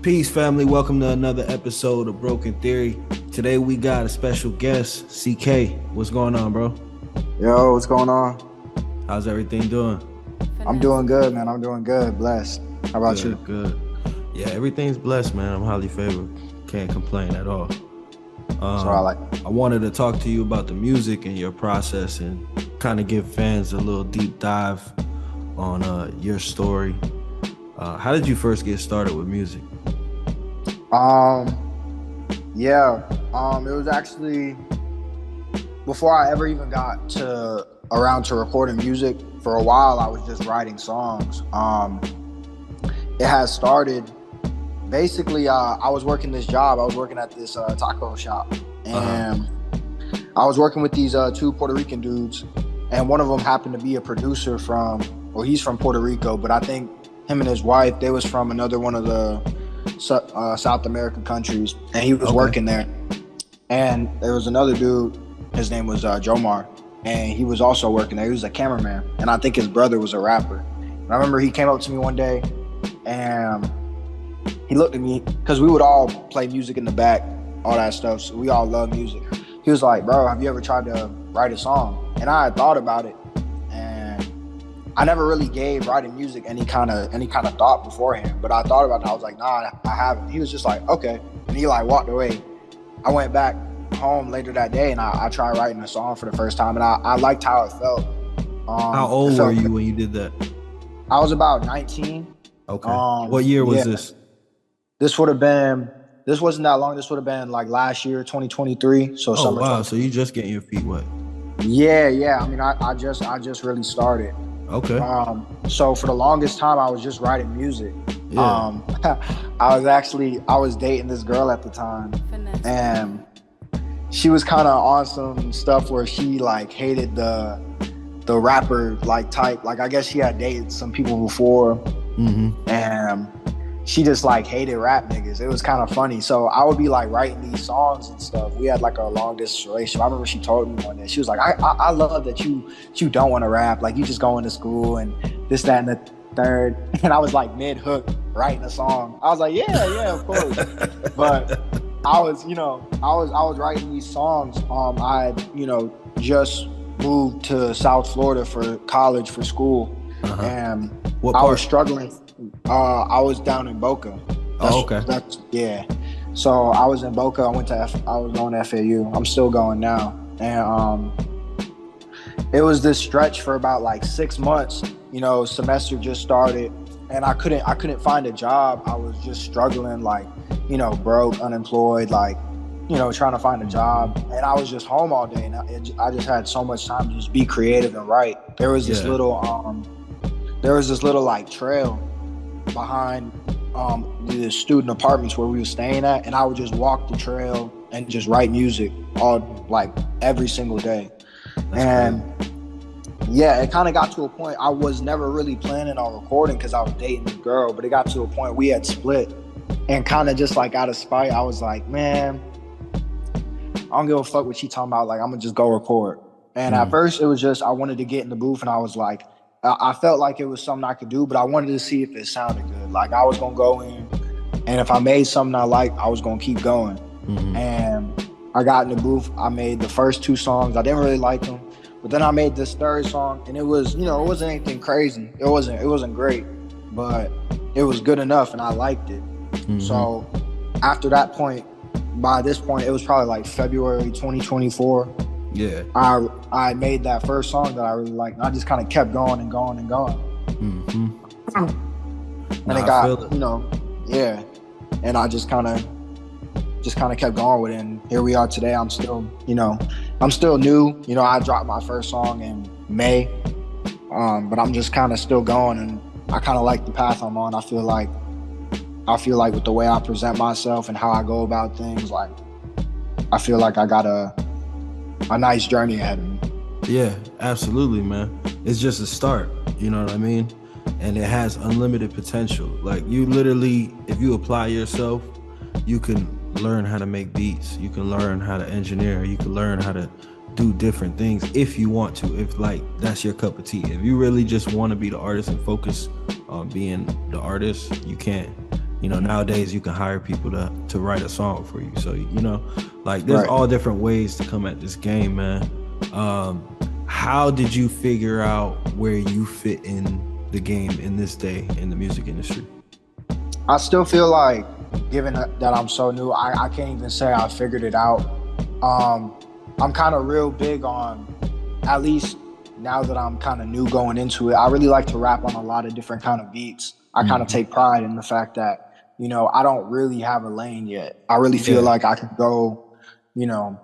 Peace, family. Welcome to another episode of Broken Theory. Today we got a special guest, CK. What's going on, bro? Yo, what's going on? How's everything doing? I'm doing good, man. I'm doing good. Blessed. How about you? Good. Yeah, everything's blessed, man. I'm highly favored. Can't complain at all. That's what I like. I wanted to talk to you about the music and your process and kind of give fans a little deep dive on your story. How did you first get started with music? It was actually before I ever even got around to recording music. For a while, I was just writing songs. It has started basically. I was working this job. I was working at this taco shop, and I was working with these two Puerto Rican dudes, and one of them happened to be a producer he's from Puerto Rico, but I think him and his wife, they was from another one of the South American countries, and he was working there. And there was another dude, his name was Jomar, and he was also working there. He was a cameraman, and I think his brother was a rapper. And I remember he came up to me one day, and he looked at me, because we would all play music in the back, all that stuff, so we all love music. He was like, "Bro, have you ever tried to write a song?" And I had thought about it, I never really gave writing music any kind of thought beforehand, but I thought about it. I was like, nah, I haven't. He was just like, okay. And he like walked away. I went back home later that day and I tried writing a song for the first time, and I liked how it felt. How old were you when you did that? I was about 19. Okay. What year was this? This wasn't that long. This would have been like last year, 2023. So summer. Wow. So you just getting your feet wet. Yeah. I mean, I just really started. Okay. So for the longest time, I was just writing music. Yeah. I was dating this girl at the time, and she was kind of on some stuff where she like hated the rapper like type. Like I guess she had dated some people before, and she just like hated rap niggas. It was kind of funny. So I would be like writing these songs and stuff. We had like a long distance relationship. I remember she told me one day, she was like, I love that you don't want to rap. Like you just going to school and this, that, and the third. And I was like mid hook writing a song. I was like, yeah, of course. But I was writing these songs. I just moved to South Florida for college, for school. And what part? I was struggling. I was down in Boca. Okay. So I was in Boca. I was going to FAU. I'm still going now. And it was this stretch for about like 6 months. Semester just started, and I couldn't find a job. I was just struggling, like, broke, unemployed, like, trying to find a job. And I was just home all day, and I just had so much time to just be creative and write. There was this little like trail behind the student apartments where we were staying at, and I would just walk the trail and just write music every single day. It kind of got to a point. I was never really planning on recording because I was dating this girl, but it got to a point we had split, and kind of just like out of spite, I was like, man, I don't give a fuck what she talking about. Like, I'm gonna just go record. And at first it was just, I wanted to get in the booth, and I was like, I felt like it was something I could do, but I wanted to see if it sounded good. Like I was gonna go in, and if I made something I liked, I was gonna keep going. And I got in the booth. I made the first 2 songs. I didn't really like them, but then I made this third song, and it was, it wasn't anything crazy. It wasn't great, but it was good enough, and I liked it. So after that point, by this point, it was probably like February 2024. Yeah. I made that first song that I really liked, and I just kind of kept going and going and going. And it got, and I just kind of kept going with it, and here we are today. I'm still new. I dropped my first song in May, but I'm just kind of still going, and I kind of like the path I'm on. I feel like with the way I present myself and how I go about things, like I feel like I got a nice journey ahead of me. Yeah, absolutely, man. It's just a start, you know what I mean? And it has unlimited potential. Like you literally, if you apply yourself, you can learn how to make beats, you can learn how to engineer, you can learn how to do different things if you want to, if like that's your cup of tea. If you really just want to be the artist and focus on being the artist, you can. You know, nowadays you can hire people to write a song for you. So, you know, like there's Right. all different ways to come at this game, man. How did you figure out where you fit in the game in this day in the music industry? I still feel like, given that I'm so new, I can't even say I figured it out. Um, I'm kind of real big on, at least now that I'm kind of new going into it, I really like to rap on a lot of different kind of beats. I kind of Mhm. take pride in the fact that, I don't really have a lane yet. I really feel Yeah, like I can go, you know,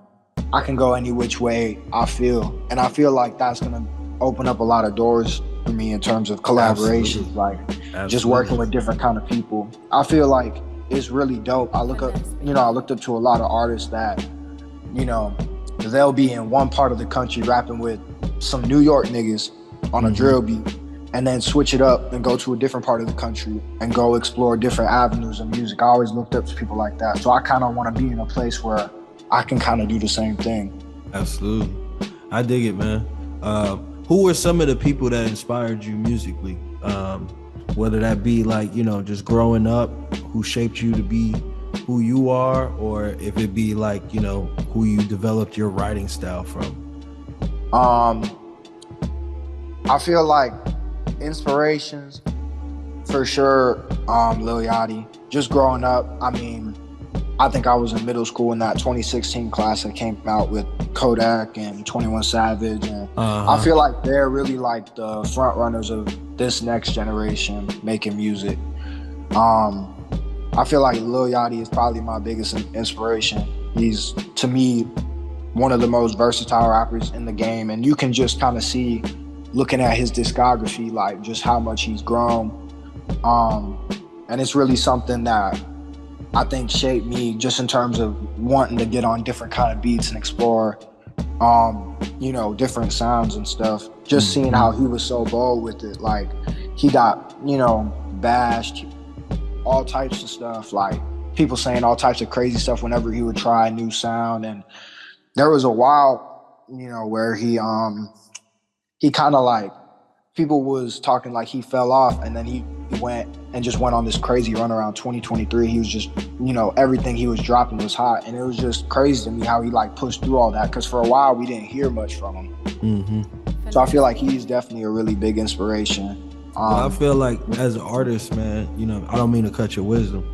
I can go any which way I feel. And I feel like that's going to open up a lot of doors for me in terms of absolutely. collaborations, like just working Absolutely. with different kind of people. I feel like it's really dope. I looked up to a lot of artists that, you know, they'll be in one part of the country rapping with some New York niggas on a Hmm. drill beat, and then switch it up and go to a different part of the country and go explore different avenues of music. I always looked up to people like that. So I kind of want to be in a place where I can kind of do the same thing. Absolutely. I dig it, man. Who were some of the people that inspired you musically? Whether that be like, you know, just growing up, who shaped you to be who you are, or if it be like, you know, who you developed your writing style from. Um, I feel like inspirations for sure. Lil Yachty. Just growing up, I mean, I think I was in middle school in that 2016 class that came out with Kodak and 21 Savage, and I Uh-huh. feel like they're really like the front runners of this next generation making music. Um, I feel like Lil Yachty is probably my biggest inspiration. He's, to me, one of the most versatile rappers in the game, and you can just kind of see, looking at his discography, like just how much he's grown. Um, and it's really something that I think shaped me just in terms of wanting to get on different kind of beats and explore, different sounds and stuff. Just seeing Hmm. how he was so bold with it, like he got, bashed, all types of stuff, like people saying all types of crazy stuff whenever he would try a new sound. And there was a while, where he kind of like, people was talking like he fell off, and then he went on this crazy run around 2023. He was just, everything he was dropping was hot, and it was just crazy to me how he like pushed through all that, because for a while we didn't hear much from him. Hmm. So I feel like he's definitely a really big inspiration. Well, I um feel like as an artist, man, you know, I don't mean to cut your wisdom,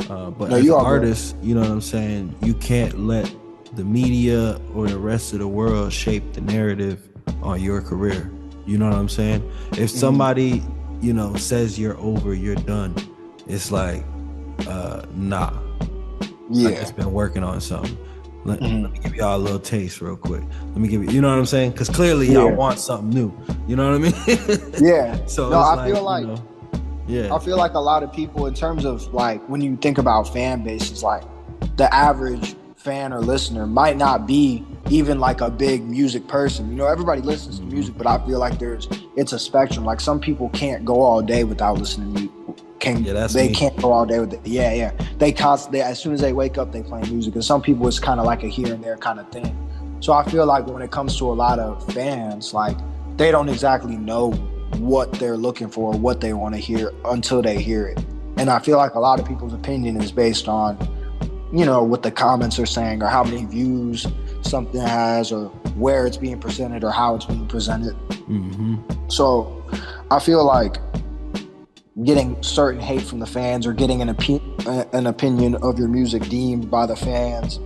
but no, as you an all good. artist, you know what I'm saying? You can't let the media or the rest of the world shape the narrative on your career. You know what I'm saying? If Mhm. somebody, you know, says you're over, you're done, it's like, nah, I Yeah. just been working on something. Let me Mhm. give y'all a little taste real quick. Let me give you, you know what I'm saying? Because clearly y'all Yeah. want something new. You know what I mean? Yeah. So No, it's I like, feel you like know, yeah. I feel like a lot of people, in terms of like when you think about fan bases, like the average fan or listener might not be even like a big music person. Everybody listens to Hmm. music, but I feel like it's a spectrum. Like some people can't go all day without listening to music. Yeah, that's They me. can't go all day with it. Yeah, yeah. They constantly, as soon as they wake up, they play music. And some people, it's kind of like a here and there kind of thing. So I feel like when it comes to a lot of fans, like they don't exactly know what they're looking for, what they want to hear until they hear it. And I feel like a lot of people's opinion is based on, what the comments are saying, or how many views something has, or where it's being presented, or how it's being presented. Hmm. So I feel like getting certain hate from the fans, or getting an opinion of your music deemed by the fans,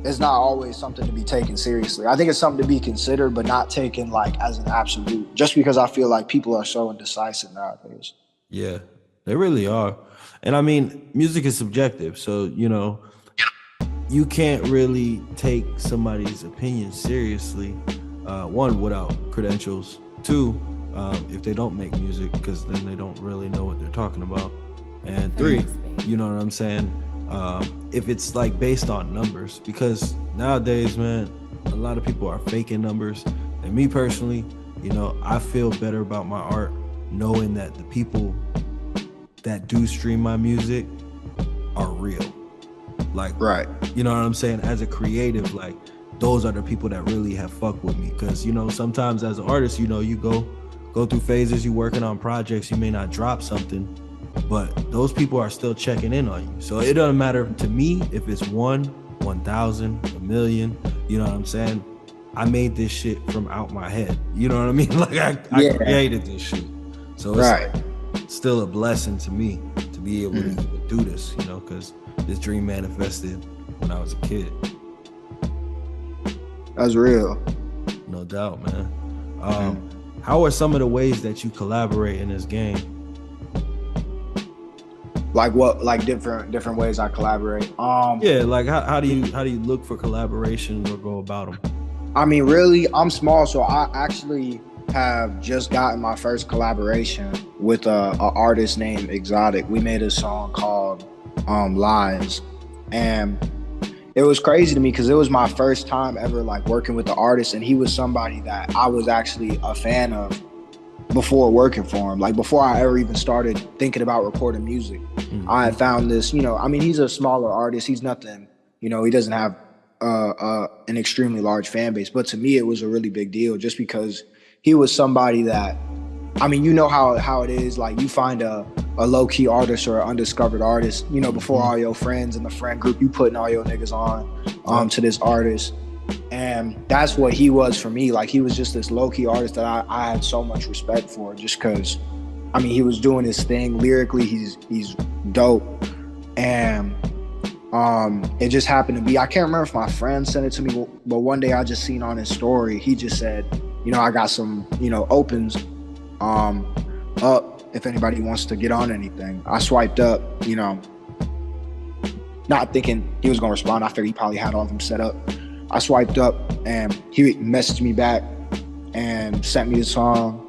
is not always something to be taken seriously. I think it's something to be considered, but not taken like as an absolute. Just because I feel like people are so indecisive nowadays. Yeah, they really are. And I mean, music is subjective. So, you know, you can't really take somebody's opinion seriously, one, without credentials, two, if they don't make music, because then they don't really know what they're talking about, and three, you know what I'm saying, if it's like based on numbers, because nowadays, man, a lot of people are faking numbers. And me personally, you know, I feel better about my art knowing that the people that do stream my music are real. Like, Right. you know what I'm saying? As a creative, like, those are the people that really have fucked with me. Cause, you know, sometimes as an artist, you know, you go through phases, you working on projects, you may not drop something, but those people are still checking in on you. So it doesn't matter to me if it's 1,000, a million. You know what I'm saying? I made this shit from out my head. You know what I mean? Like I Yeah. created this shit. So it's Right. still a blessing to me to be able to even do this, you know, because this dream manifested when I was a kid. That's real. No doubt, man. How are some of the ways that you collaborate in this game? Like what? Like different ways I collaborate. Yeah, like how do you look for collaborations or go about them? I mean, really, I'm small, so I actually have just gotten my first collaboration with a artist named Exotic. We made a song called Lies, and it was crazy to me because it was my first time ever like working with the artist, and he was somebody that I was actually a fan of before working for him. Like before I ever even started thinking about recording music, I had found this. I mean, he's a smaller artist. He's nothing. He doesn't have an extremely large fan base, but to me, it was a really big deal just because he was somebody that, I mean, you know how it is. Like you find a low key artist or an undiscovered artist, before all your friends in the friend group, you putting all your niggas on to this artist. And that's what he was for me. Like he was just this low key artist that I had so much respect for, just because, I mean, he was doing his thing lyrically. He's dope. And it just happened to be, I can't remember if my friend sent it to me, but one day I just seen on his story, he just said, I got some, opens up if anybody wants to get on anything. I swiped up, not thinking he was going to respond. I figured he probably had all of them set up. I swiped up and he messaged me back and sent me the song.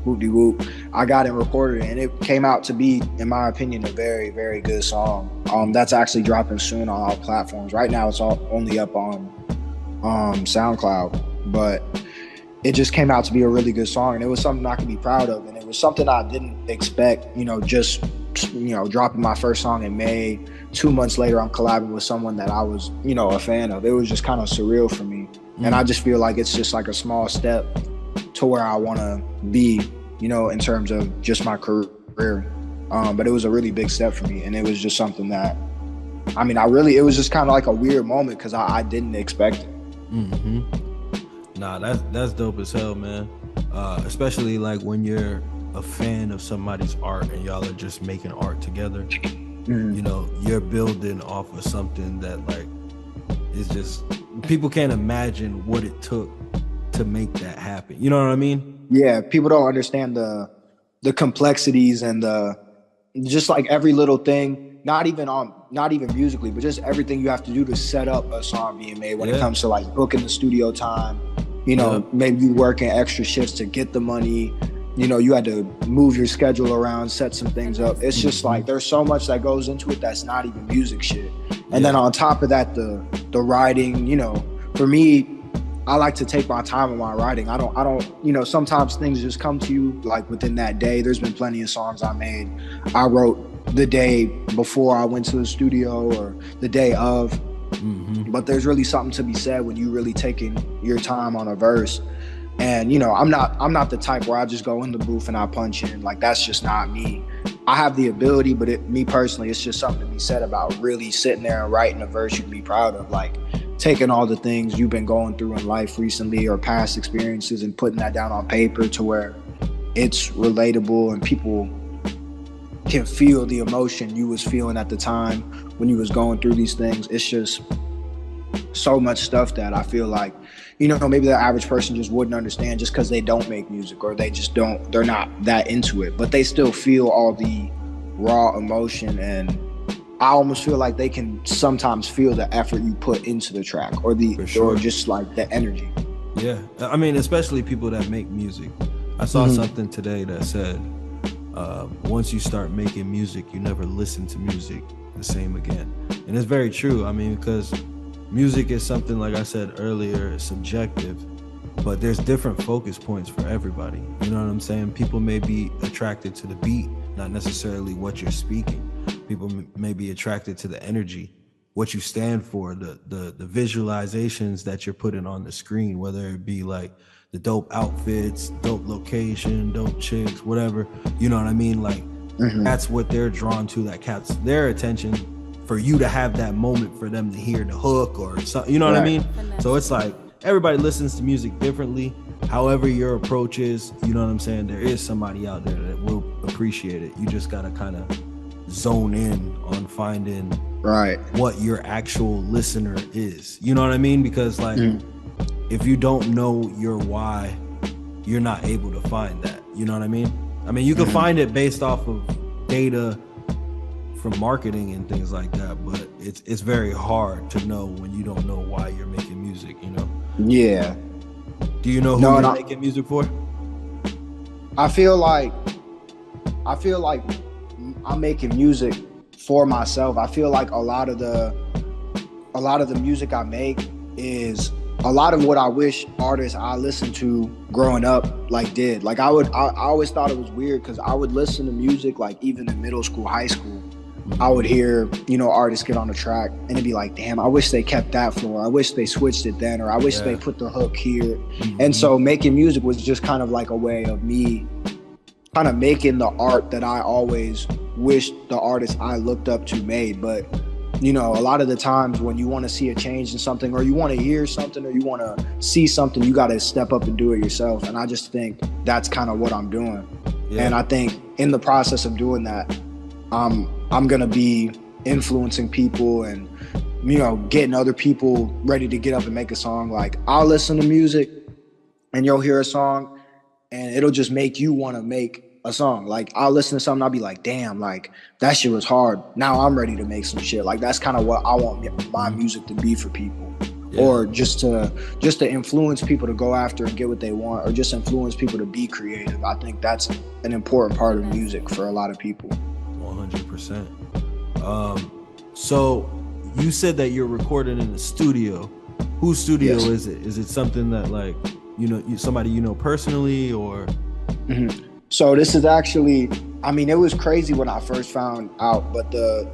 Whoop-de-whoop. I got it and recorded it, and it came out to be, in my opinion, a very, very good song. That's actually dropping soon on all platforms. Right now, it's only up on SoundCloud, but it just came out to be a really good song, and it was something I could be proud of, and it was something I didn't expect. Just dropping my first song in May. 2 months later, I'm collabing with someone that I was, a fan of. It was just kind of surreal for me, and I just feel like it's just like a small step to where I want to be, in terms of just my career. But it was a really big step for me, and it was just something that, I mean, it was just kind of like a weird moment because I didn't expect it. Nah, that's dope as hell, man. Especially like when you're a fan of somebody's art and y'all are just making art together. You're building off of something that like is just, people can't imagine what it took to make that happen. You know what I mean? Yeah, people don't understand the complexities and just like every little thing, not even musically, but just everything you have to do to set up a song being made when it comes to like booking the studio time. Maybe you working extra shifts to get the money. You had to move your schedule around, set some things up. It's just like there's so much that goes into it that's not even music shit. And then on top of that, the writing. For me, I like to take my time in my writing. I don't, sometimes things just come to you like within that day. There's been plenty of songs I made. I wrote the day before I went to the studio or the day of. But there's really something to be said when you really taking your time on a verse. And I'm not the type where I just go in the booth and I punch in. Like that's just not me. I have the ability, but me personally, it's just something to be said about really sitting there and writing a verse you can be proud of. Like taking all the things you've been going through in life recently or past experiences and putting that down on paper to where it's relatable and people can feel the emotion you was feeling at the time when you was going through these things. It's just so much stuff that I feel like, maybe the average person just wouldn't understand just because they don't make music or they're not that into it, but they still feel all the raw emotion, and I almost feel like they can sometimes feel the effort you put into the track or or just like the energy. Yeah, I mean, especially people that make music. I saw something today that said, once you start making music, you never listen to music the same again. And it's very true. I mean, because music is something, like I said earlier, subjective, but there's different focus points for everybody. You know what I'm saying? People may be attracted to the beat, not necessarily what you're speaking. People may be attracted to the energy, what you stand for, the visualizations that you're putting on the screen, whether it be like the dope outfits, dope location, dope chicks, whatever. You know what I mean? Like That's what they're drawn to, that catches their attention, for you to have that moment for them to hear the hook or something, you know what I mean? So it's like everybody listens to music differently. However your approach is, you know what I'm saying? There is somebody out there that will appreciate it. You just gotta kind of zone in on finding what your actual listener is. You know what I mean? Because like if you don't know your why, you're not able to find that. You know what I mean? I mean, you can find it based off of data from marketing and things like that, but it's very hard to know when you don't know why you're making music, you know? Yeah. Do you know who you're making music for? I feel like I'm making music for myself. I feel like a lot of the music I make is a lot of what I wish artists I listened to growing up like did. Like I always thought it was weird because I would listen to music like even in middle school, high school. I would hear, you know, artists get on the track and it'd be like, damn, I wish they kept that flow. I wish they switched it then, or I wish they put the hook here. And so making music was just kind of like a way of me kind of making the art that I always wished the artists I looked up to made. But, you know, a lot of the times when you want to see a change in something, or you want to hear something, or you want to see something, you got to step up and do it yourself. And I just think that's kind of what I'm doing. And I think in the process of doing that, I'm going to be influencing people and, you know, getting other people ready to get up and make a song. Like I'll listen to music and you'll hear a song and it'll just make you want to make a song. Like I'll listen to something, I'll be like, damn, like that shit was hard. Now I'm ready to make some shit. Like that's kind of what I want my music to be for people. Or just to influence people to go after and get what they want, or just influence people to be creative. I think that's an important part of music for a lot of people. 100%. So you said that you're recording in the studio. Whose studio is it? Is it something that like, you know, somebody you know personally, or? So this is actually, I mean, it was crazy when I first found out, but the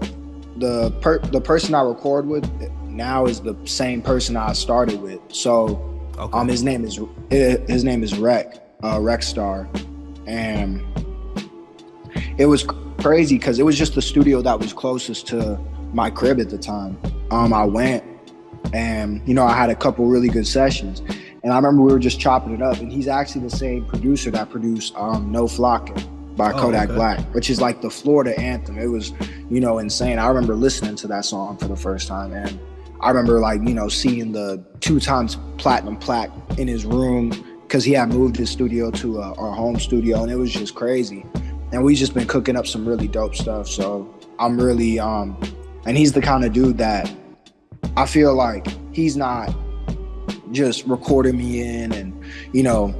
person I record with now is the same person I started with. So his name is Rexstar, and it was crazy because it was just the studio that was closest to my crib at the time. I went and, you know, I had a couple really good sessions, and I remember we were just chopping it up, and he's actually the same producer that produced No Flockin' by Kodak Black, which is like the Florida anthem. It was, you know, insane. I remember listening to that song for the first time, and I remember, like, you know, seeing the 2x platinum plaque in his room because he had moved his studio to our home studio, and it was just crazy. And we just been cooking up some really dope stuff. So I'm really, and he's the kind of dude that I feel like he's not just recording me in and, you know,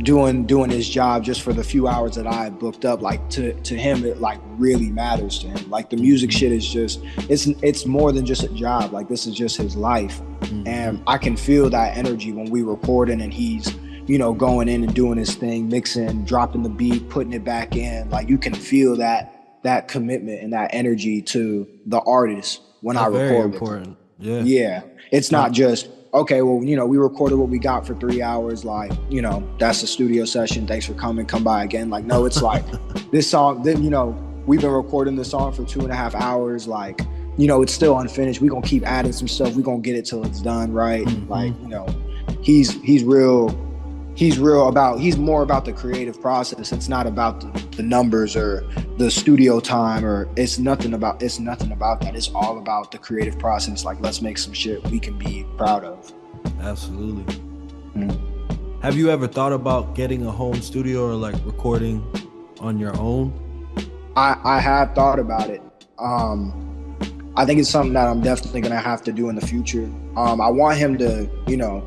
doing his job just for the few hours that I had booked up. Like to him, it like really matters to him. Like the music shit is just, it's more than just a job. Like this is just his life. And I can feel that energy when we recording and he's, you know, going in and doing his thing, mixing, dropping the beat, putting it back in. Like you can feel that commitment and that energy to the artist when I record. Very important. Yeah. It's not just, okay, well, you know, we recorded what we got for 3 hours. Like, you know, that's a studio session. Thanks for coming. Come by again. Like, no, it's like this song, then, you know, we've been recording the song for 2.5 hours. Like, you know, it's still unfinished. We're going to keep adding some stuff. We're going to get it till it's done. Right. Like, you know, he's more about the creative process. It's not about the numbers or the studio time, or it's nothing about that. It's all about the creative process. Like, let's make some shit we can be proud of. Absolutely. Have you ever thought about getting a home studio or like recording on your own? I have thought about it. I think it's something that I'm definitely gonna have to do in the future. I want him to, you know,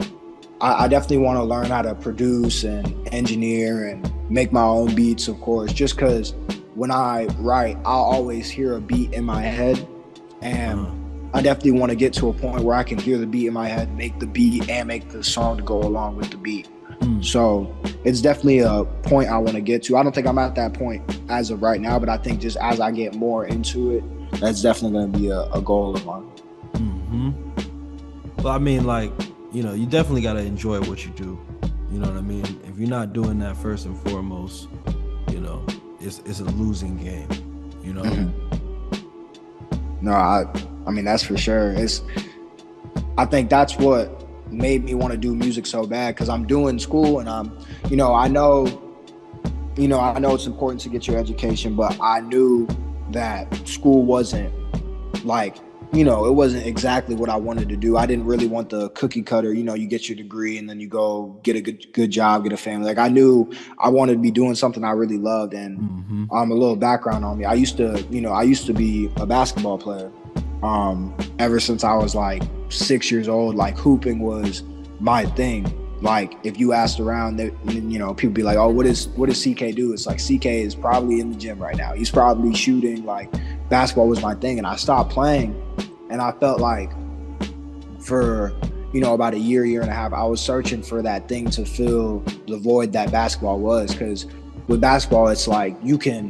I definitely want to learn how to produce and engineer and make my own beats, of course, just because when I write, I'll always hear a beat in my head. And I definitely want to get to a point where I can hear the beat in my head, make the beat, and make the song to go along with the beat. So it's definitely a point I want to get to. I don't think I'm at that point as of right now, but I think just as I get more into it, that's definitely going to be a goal of mine. Well, I mean, like, you know, you definitely got to enjoy what you do. You know what I mean? If you're not doing that first and foremost, you know, it's a losing game, you know. No, I mean that's for sure. I think that's what made me want to do music so bad, because I'm doing school and I'm, I know it's important to get your education, but I knew that school wasn't like, it wasn't exactly what I wanted to do. I didn't really want the cookie cutter, you get your degree and then you go get a good job, get a family. Like, I knew I wanted to be doing something I really loved. And a little background on me. I used to be a basketball player. Ever since I was like 6 years old, like hooping was my thing. Like, if you asked around, people be like, "Oh, what does CK do?" It's like, CK is probably in the gym right now. He's probably shooting. Like, basketball was my thing, and I stopped playing, and I felt like for about a year and a half, I was searching for that thing to fill the void that basketball was. Because with basketball, it's like you can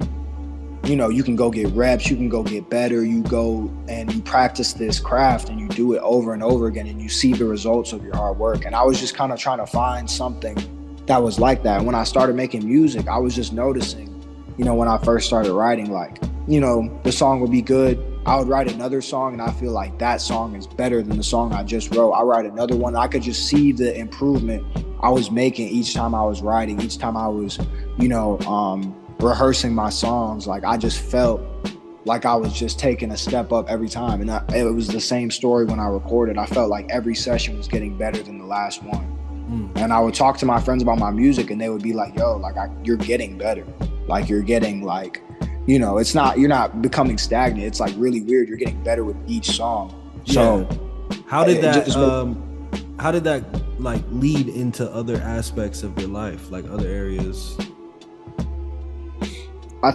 go get reps, you can go get better, you go and you practice this craft and you do it over and over again and you see the results of your hard work. And I was just kind of trying to find something that was like that. When I started making music, I was just noticing, when I first started writing, like, the song would be good. I would write another song and I feel like that song is better than the song I just wrote. I write another one. I could just see the improvement I was making each time I was writing, each time I was, rehearsing my songs. Like, I just felt like I was just taking a step up every time. And it was the same story when I recorded. I felt like every session was getting better than the last one. And I would talk to my friends about my music and they would be like, yo, like, you're getting better. Like, you're getting like, you're not becoming stagnant. It's like really weird. You're getting better with each song. So how did that like lead into other aspects of your life, like other areas? I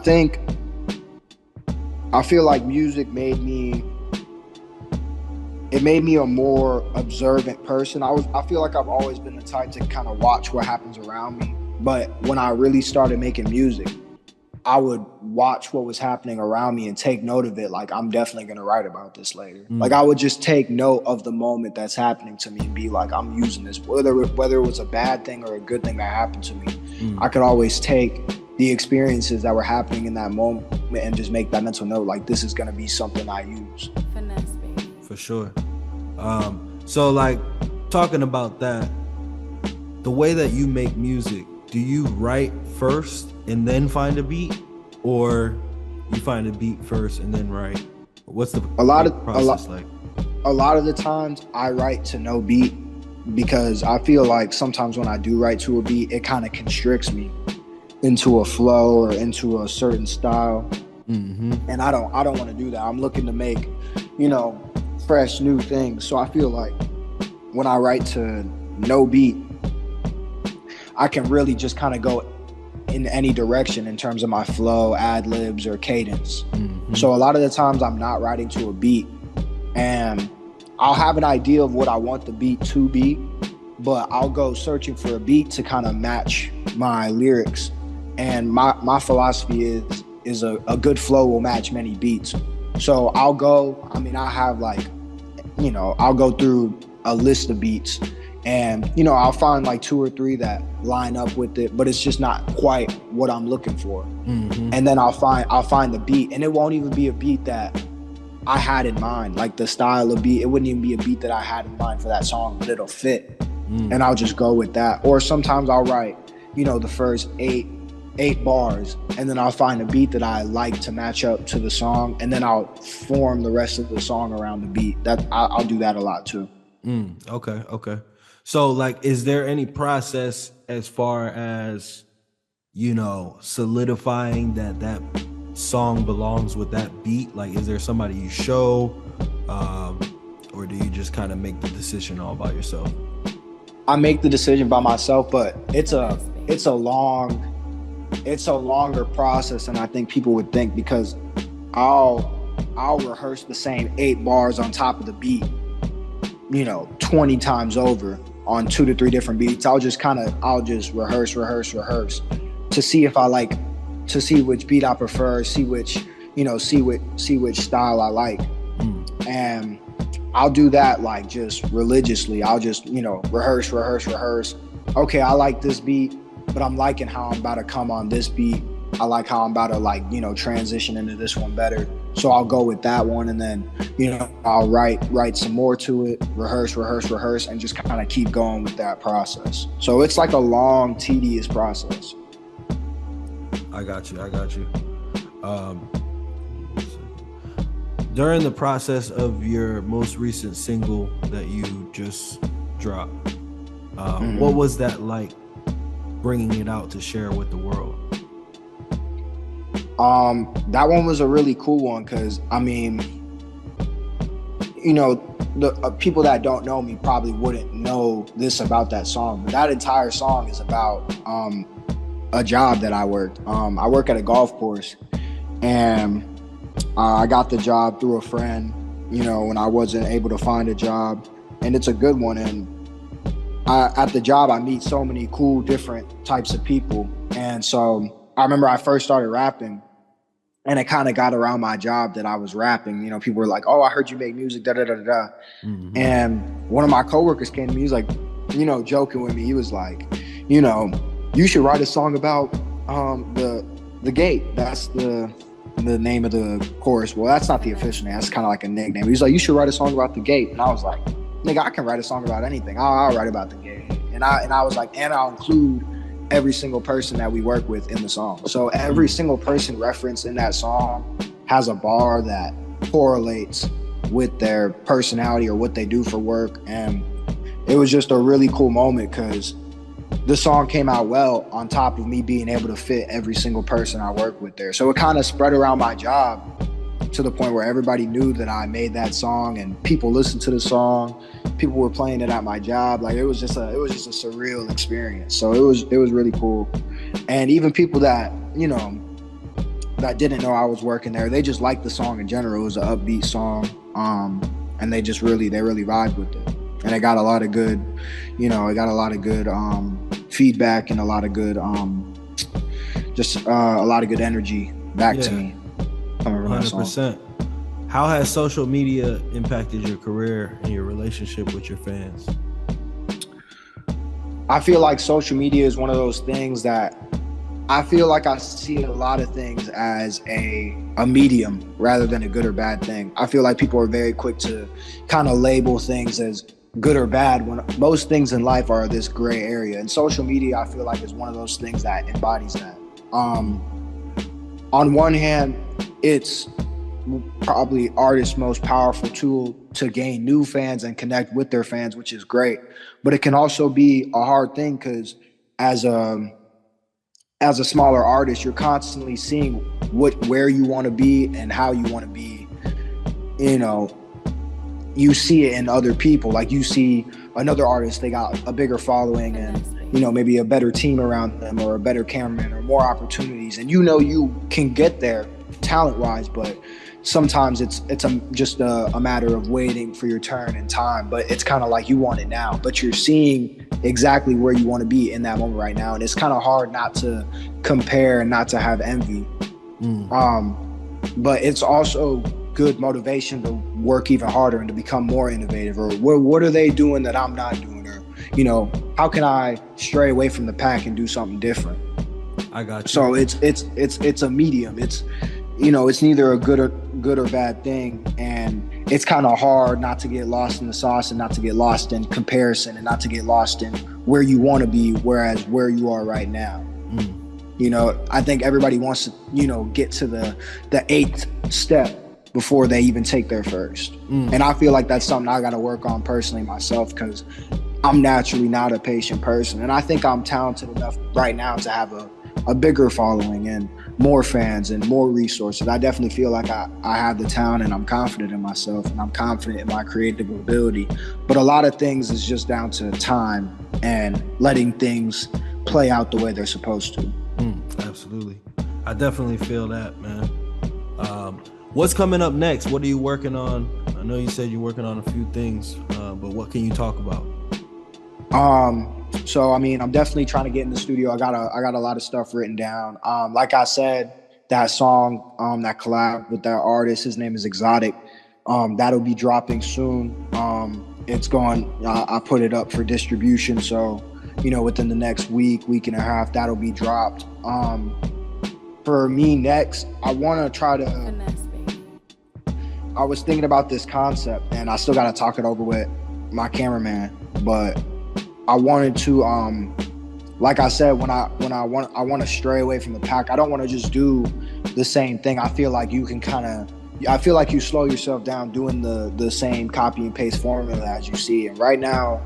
feel like music made me a more observant person. I feel like I've always been the type to kind of watch what happens around me. But when I really started making music, I would watch what was happening around me and take note of it. Like, I'm definitely going to write about this later. Like, I would just take note of the moment that's happening to me and be like, I'm using this, whether it was a bad thing or a good thing that happened to me. I could always take the experiences that were happening in that moment and just make that mental note, like, this is going to be something I use. Finesse, baby. For sure. So, like, talking about that, the way that you make music, do you write first and then find a beat, or you find a beat first and then write? What's the process like? A lot of the times I write to no beat, because I feel like sometimes when I do write to a beat, it kind of constricts me into a flow or into a certain style. And I don't want to do that. I'm looking to make, fresh new things. So I feel like when I write to no beat, I can really just kind of go in any direction in terms of my flow, ad libs, or cadence. So a lot of the times I'm not writing to a beat, and I'll have an idea of what I want the beat to be, but I'll go searching for a beat to kind of match my lyrics. And my philosophy is a good flow will match many beats. So I'll have like, I'll go through a list of beats, and I'll find like 2 or 3 that line up with it, but it's just not quite what I'm looking for. And then I'll find the beat, and it won't even be a beat that I had in mind. Like, the style of beat, it wouldn't even be a beat that I had in mind for that song, but it'll fit. And I'll just go with that. Or sometimes I'll write, the first 8 bars, and then I'll find a beat that I like to match up to the song, and then I'll form the rest of the song around the beat. I'll do that a lot too. Okay. So, like, is there any process as far as, solidifying that song belongs with that beat? Like, is there somebody you show, or do you just kind of make the decision all by yourself? I make the decision by myself, but it's a longer process than I think people would think, because I'll rehearse the same 8 bars on top of the beat, 20 times over on 2 to 3 different beats. I'll just rehearse to see if I like, to see which beat I prefer, see which style I like. And I'll do that like just religiously. I'll just, rehearse. Okay, I like this beat, but I'm liking how I'm about to come on this beat. I like how I'm about to like, transition into this one better. So I'll go with that one, and then, I'll write some more to it, rehearse, and just kind of keep going with that process. So it's like a long, tedious process. I got you. During the process of your most recent single that you just dropped, what was that like, bringing it out to share with the world? That one was a really cool one because, I mean, the people that don't know me probably wouldn't know this about that song, but that entire song is about a job that I worked. I work at a golf course, and I got the job through a friend, when I wasn't able to find a job, and it's a good one. And at the job, I meet so many cool, different types of people. And so I remember I first started rapping, and it kind of got around my job that I was rapping. People were like, "Oh, I heard you make music, da da da da." Mm-hmm. And one of my coworkers came to me. He's like, joking with me. He was like, you should write a song about the gate. That's the name of the chorus. Well, that's not the official name. That's kind of like a nickname. He's like, you should write a song about the gate. And I was like, nigga, I can write a song about anything. I'll write about the gate. And I was like, and I'll include every single person that we work with in the song. So every single person referenced in that song has a bar that correlates with their personality or what they do for work. And it was just a really cool moment because the song came out well on top of me being able to fit every single person I work with there. So it kind of spread around my job to the point where everybody knew that I made that song, and people listened to the song. People were playing it at my job. Like it was just a surreal experience. So it was really cool. And even people that, that didn't know I was working there, they just liked the song in general. It was an upbeat song. And they really vibed with it. And it got a lot of good, feedback and a lot of good, a lot of good energy back to me. 100%. How has social media impacted your career and your relationship with your fans? I feel like social media is one of those things that I feel like I see a lot of things as a medium rather than a good or bad thing. I feel like people are very quick to kind of label things as good or bad when most things in life are this gray area. And social media, I feel like, is one of those things that embodies that. On one hand, it's probably artists' most powerful tool to gain new fans and connect with their fans, which is great. But it can also be a hard thing because as a smaller artist, you're constantly seeing where you want to be and how you want to be. You see it in other people. Like you see another artist, they got a bigger following and, maybe a better team around them or a better cameraman or more opportunities. And you can get there talent-wise, but sometimes it's just a matter of waiting for your turn in time. But it's kind of like you want it now, but you're seeing exactly where you want to be in that moment right now. And it's kind of hard not to compare and not to have envy. But it's also good motivation to work even harder and to become more innovative, or what are they doing that I'm not doing, or how can I stray away from the pack and do something different? I got you. So it's a medium. It's it's neither a good or bad thing, and it's kind of hard not to get lost in the sauce and not to get lost in comparison and not to get lost in where you want to be, whereas where you are right now. I think everybody wants to get to the 8th step before they even take their first. And I feel like that's something I got to work on personally myself, because I'm naturally not a patient person. And I think I'm talented enough right now to have a bigger following and more fans and more resources. I definitely feel like I have the talent, and I'm confident in myself, and I'm confident in my creative ability. But a lot of things is just down to time and letting things play out the way they're supposed to. Absolutely. I definitely feel that, man. What's coming up next? What are you working on? I know you said you're working on a few things, but what can you talk about? So I'm definitely trying to get in the studio. I got a lot of stuff written down. Like I said, that song, that collab with that artist, his name is Exotic. That'll be dropping soon. It's going. I put it up for distribution, so within the next week and a half, that'll be dropped. For me next, I want to try to. Finesse, baby. I was thinking about this concept, and I still got to talk it over with my cameraman. But I wanted to, like I said, I want to stray away from the pack. I don't want to just do the same thing. I feel like you can I feel like you slow yourself down doing the same copy and paste formula as you see. And right now,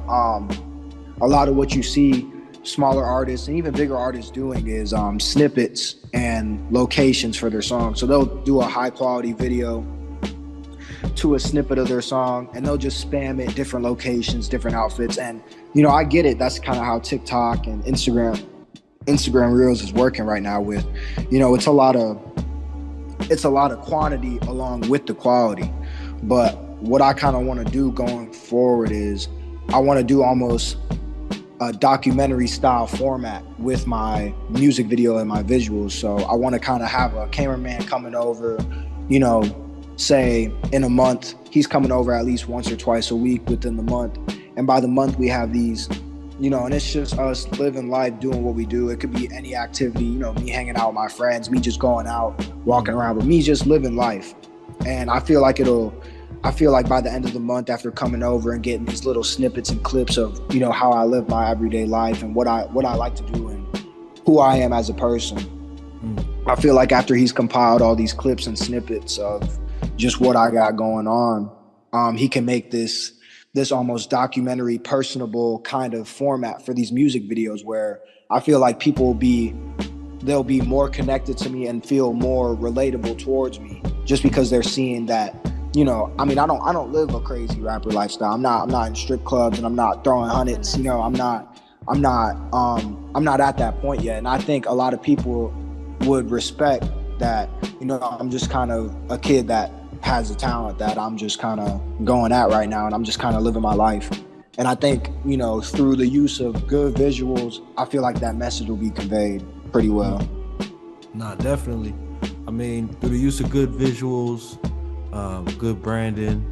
a lot of what you see smaller artists and even bigger artists doing is snippets and locations for their songs. So they'll do a high quality video to a snippet of their song, and they'll just spam it, different locations, different outfits. And I get it. That's kind of how TikTok and Instagram Reels is working right now. With it's a lot of quantity along with the quality. But what I kind of want to do going forward is I want to do almost a documentary style format with my music video and my visuals. So I want to kind of have a cameraman coming over, say in a month. He's coming over at least once or twice a week within the month. And by the month we have these, and it's just us living life, doing what we do. It could be any activity, me hanging out with my friends, me just going out, walking around, but me just living life. And I feel like by the end of the month, after coming over and getting these little snippets and clips of, how I live my everyday life and what I like to do and who I am as a person, I feel like after he's compiled all these clips and snippets of just what I got going on, he can make this almost documentary, personable kind of format for these music videos, where I feel like they'll be more connected to me and feel more relatable towards me, just because they're seeing that. I don't live a crazy rapper lifestyle. I'm not in strip clubs and I'm not throwing hundreds. I'm not at that point yet. And I think a lot of people would respect that. I'm just kind of a kid that has a talent that I'm just kind of going at right now, and I'm just kind of living my life. And I think, through the use of good visuals, I feel like that message will be conveyed pretty well. Nah, definitely. I mean, through the use of good visuals, good branding,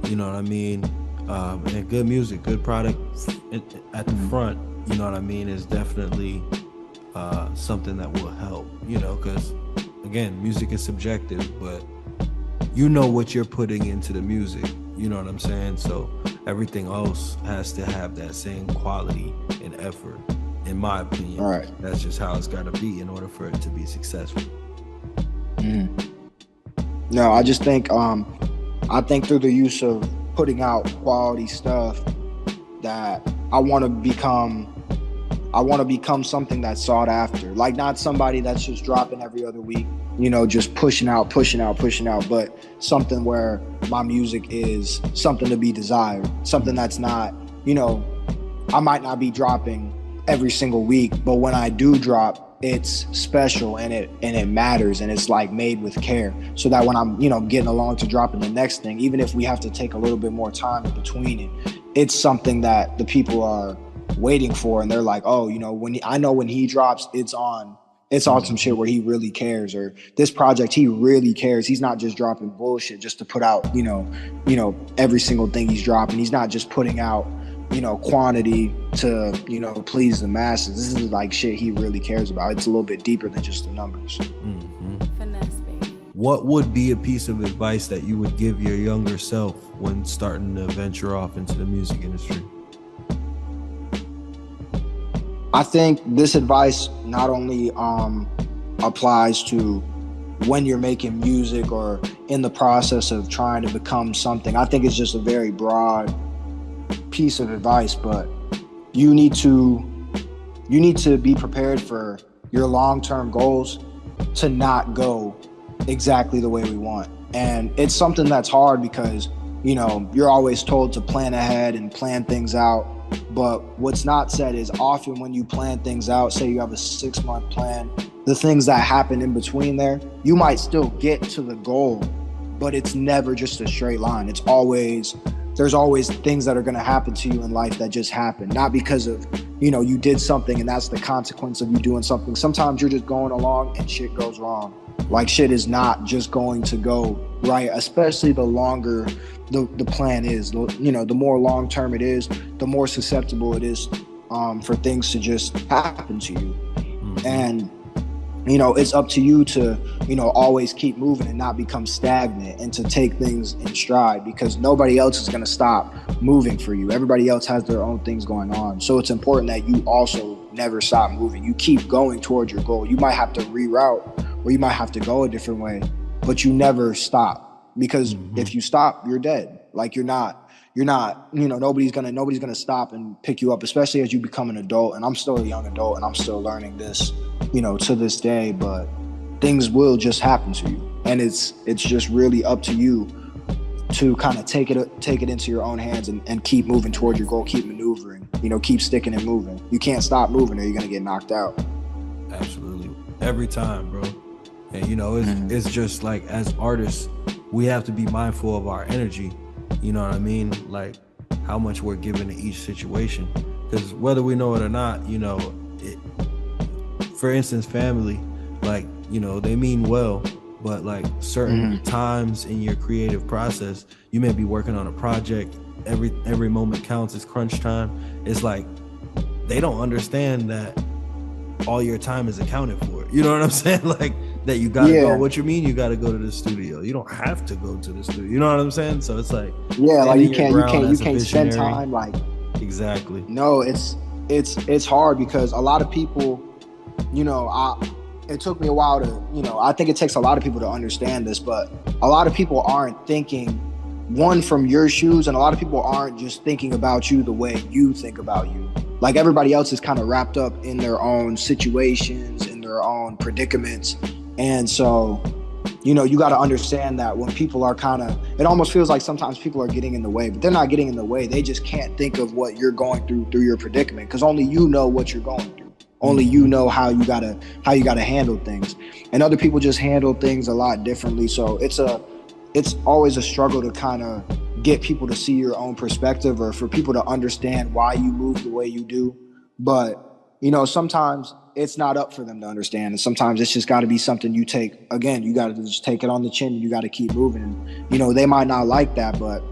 you know what I mean, and good music, good product at the front, you know what I mean, is definitely something that will help, because again, music is subjective, but what you're putting into the music, you know what I'm saying? So everything else has to have that same quality and effort, in my opinion. All right. That's just how it's got to be in order for it to be successful. No, I just think I think through the use of putting out quality stuff, that I want to become something that's sought after. Like, not somebody that's just dropping every other week, just pushing out, but something where my music is something to be desired, something that's not, I might not be dropping every single week, but when I do drop, it's special and it matters, and it's like made with care, so that when I'm getting along to dropping the next thing, even if we have to take a little bit more time in between it, it's something that the people are waiting for, and they're like, oh, when he drops, it's on some shit where he really cares, or this project he really cares. He's not just dropping bullshit just to put out every single thing he's dropping. He's not just putting out quantity to please the masses. This is like shit he really cares about. It's a little bit deeper than just the numbers. Finesse, baby. What would be a piece of advice that you would give your younger self when starting to venture off into the music industry? I think this advice not only applies to when you're making music or in the process of trying to become something. I think it's just a very broad piece of advice, but you need to be prepared for your long-term goals to not go exactly the way we want. And it's something that's hard because you're always told to plan ahead and plan things out. But what's not said is, often when you plan things out, say you have a 6-month plan, the things that happen in between there, you might still get to the goal, but it's never just a straight line. There's always things that are going to happen to you in life that just happen, not because of, you did something and that's the consequence of you doing something. Sometimes you're just going along and shit goes wrong. Like, shit is not just going to go right, especially the longer the plan is. The more long term it is, the more susceptible it is for things to just happen to you. And it's up to you to, always keep moving and not become stagnant, and to take things in stride, because nobody else is going to stop moving for you. Everybody else has their own things going on. So it's important that you also never stop moving. You keep going towards your goal. You might have to reroute, or you might have to go a different way, but you never stop, because if you stop, you're dead. Like nobody's gonna stop and pick you up, especially as you become an adult. And I'm still a young adult, and I'm still learning this, to this day. But things will just happen to you, and it's just really up to you to kind of take it into your own hands, and keep moving toward your goal, keep maneuvering, keep sticking and moving. You can't stop moving, or you're gonna get knocked out. Absolutely, every time, bro. And it's just like, as artists, we have to be mindful of our energy. You know what I mean? Like, how much we're given to each situation. Because whether we know it or not, for instance, family, like, they mean well, but like certain times in your creative process, you may be working on a project. Every moment counts. It's crunch time. It's like, they don't understand that all your time is accounted for. You know what I'm saying? Like, that you gotta go. What you mean you gotta go to the studio? You don't have to go to the studio. You know what I'm saying? So it's like, like you can't spend time like. Exactly. No, it's hard, because a lot of people, it took me a while to, I think it takes a lot of people to understand this, but a lot of people aren't thinking from your shoes, and a lot of people aren't just thinking about you the way you think about you. Like, everybody else is kind of wrapped up in their own situations, in their own predicaments. And so, you got to understand that when people are it almost feels like sometimes people are getting in the way, but they're not getting in the way. They just can't think of what you're going through your predicament, because only you know what you're going through. Only you know how you gotta handle things, and other people just handle things a lot differently. So it's always a struggle to kind of get people to see your own perspective, or for people to understand why you move the way you do. But sometimes it's not up for them to understand, and sometimes it's just got to be something you take. Again, you got to just take it on the chin, and you got to keep moving. And they might not like that, but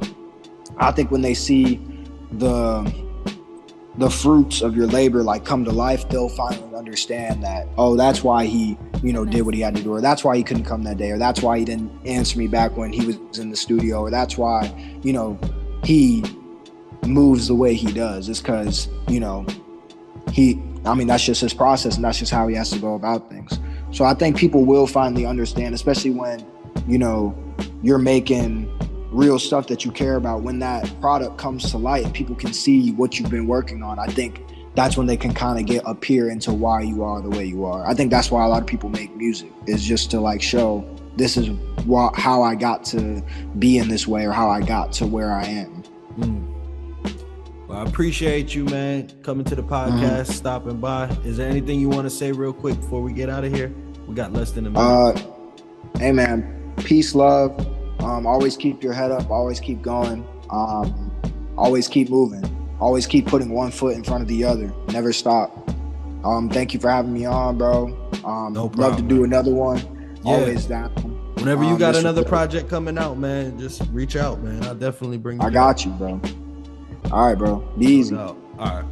I think when they see the fruits of your labor like come to life, they'll finally understand that, oh, that's why he did what he had to do, or that's why he couldn't come that day, or that's why he didn't answer me back when he was in the studio, or that's why he moves the way he does. It's because that's just his process, and that's just how he has to go about things. So I think people will finally understand, especially when you're making real stuff that you care about. When that product comes to light and people can see what you've been working on, I think that's when they can kind of get a peer into why you are the way you are. I think that's why a lot of people make music, is just to like show, this is how I got to be in this way, or how I got to where I am. Well, I appreciate you, man, coming to the podcast, stopping by. Is there anything you want to say real quick before we get out of here? We got less than a minute. Hey man, peace, love. Always keep your head up, always keep going, always keep moving, always keep putting one foot in front of the other, never stop. Thank you for having me on, bro. No problem, love to do another one. Yeah. Always down. Whenever you got another project coming out, man, just reach out, man. I'll definitely bring you. I got you, bro. All right, bro. Be easy. All right.